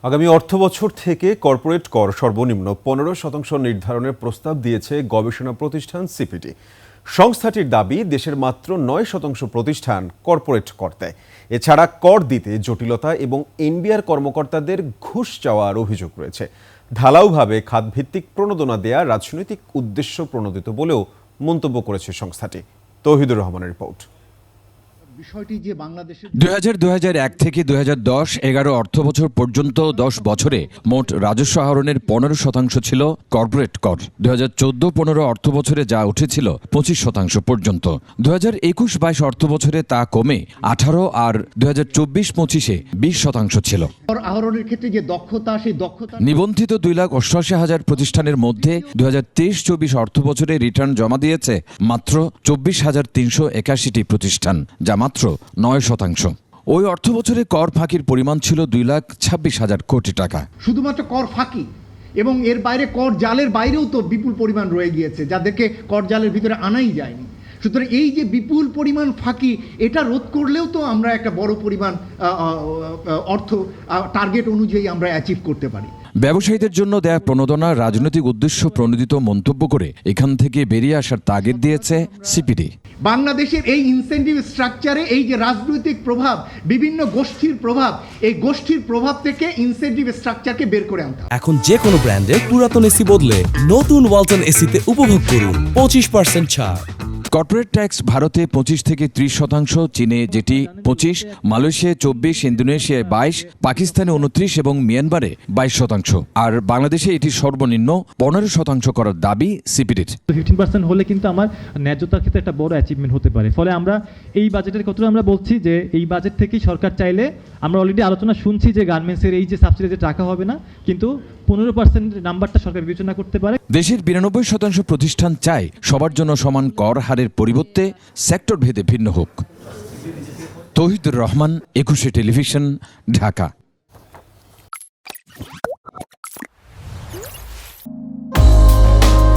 আগামী অর্থবছর থেকে কর্পোরেট কর সর্বনিম্ন 15% নির্ধারণের প্রস্তাব দিয়েছে গবেষণা প্রতিষ্ঠান সিপিডি। সংস্থাটির দাবি, দেশের মাত্র 9% প্রতিষ্ঠান কর্পোরেট কর দেয়। এছাড়া কর দিতে জটিলতা এবং এনবিআর কর্মকর্তাদের ঘুষ চাওয়ার অভিযোগ রয়েছে। ঢালাওভাবে খাতভিত্তিক প্রণোদনা দেয়া রাজনৈতিক উদ্দেশ্য প্রণোদিত বলেও মন্তব্য করেছে সংস্থাটি। তৌহিদুর রহমানের রিপোর্ট। বিষয়টি যে বাংলাদেশের 2001 থেকে 2010-11 অর্থবছর পর্যন্ত 10 বছরে মোট রাজস্ব আহরণের 15% ছিল কর্পোরেট কর। 2014-15 অর্থবছরে যা উঠেছিল 25% পর্যন্ত। 2021-22 অর্থবছরে তা কমে 18 আর 2024-25-এ 20% ছিল। কর আহরণের ক্ষেত্রে যে দক্ষতা, সেই দক্ষতা নিবন্ধিত 2,88,000 প্রতিষ্ঠানের মধ্যে 2023-24 অর্থবছরে রিটার্ন জমা দিয়েছে মাত্র 24,381টি প্রতিষ্ঠান, যা মাত্র 9%। ওই অর্থবছরে কর ফাঁকির পরিমাণ ছিল 2,26,000 কোটি টাকা। শুধুমাত্র কর ফাঁকি এবং এর বাইরে কর জালের বাইরেও তো বিপুল পরিমাণ রয়ে গিয়েছে, যাদেরকে কর জালের ভিতরে আনাই যায়নি। সুতরাং এই যে বিপুল পরিমাণ ফাঁকি, এটা রোধ করলেও তো আমরা একটা বড় পরিমাণ অর্থ টার্গেট অনুযায়ী আমরা অ্যাচিভ করতে পারি। ব্যবসায়ীদের জন্য দেয়া প্রণোদনা রাজনৈতিক উদ্দেশ্য প্রণোদিত মন্তব্য করে এখান থেকে বেরিয়ে আসার তাগিদ দিয়েছে সিপিডি। বাংলাদেশের এই ইনসেন্টিভ স্ট্রাকচারে এই যে রাজনৈতিক প্রভাব, বিভিন্ন গোষ্ঠীর প্রভাব, এই গোষ্ঠীর প্রভাব থেকে ইনসেন্টিভ স্ট্রাকচারকে বের করে আনতে হবে। এখন যে কোনো ব্র্যান্ডের পুরাতন এসি বদলে নতুন ওয়ালটন এসিতে উপভোগ করুন 25% ছাড়। কর্পোরেট ট্যাক্স ভারতে 25 থেকে 30%, চীনে যেটি 25%, মালয়েশিয়ায় 24%, ইন্দোনেশিয়ায় 22%, পাকিস্তানে 29% এবং মিয়ানমারে 22%। আর বাংলাদেশে এটি সর্বনিম্ন 15% করার দাবি সিপিডির। 15% হলে কিন্তু আমার ন্যায্যতার ক্ষেত্রে একটা বড় অ্যাচিভমেন্ট হতে পারে। ফলে আমরা এই বাজেটের কথা আমরা বলছি যে এই বাজেট থেকেই সরকার চাইলে, আমরা অলরেডি আলোচনা শুনছি যে গার্মেন্টসের এই যে সাবসিডি যে টাকা হবে না, কিন্তু 15% নাম্বারটা সরকার বিবেচনা করতে পারে। দেশের 92% প্রতিষ্ঠান চায় সবার জন্য সমান কর হারের পরিবর্তে সেক্টর ভেদে ভিন্ন হোক। তৌহিদুর রহমান, 21 টেলিভিশন, ঢাকা।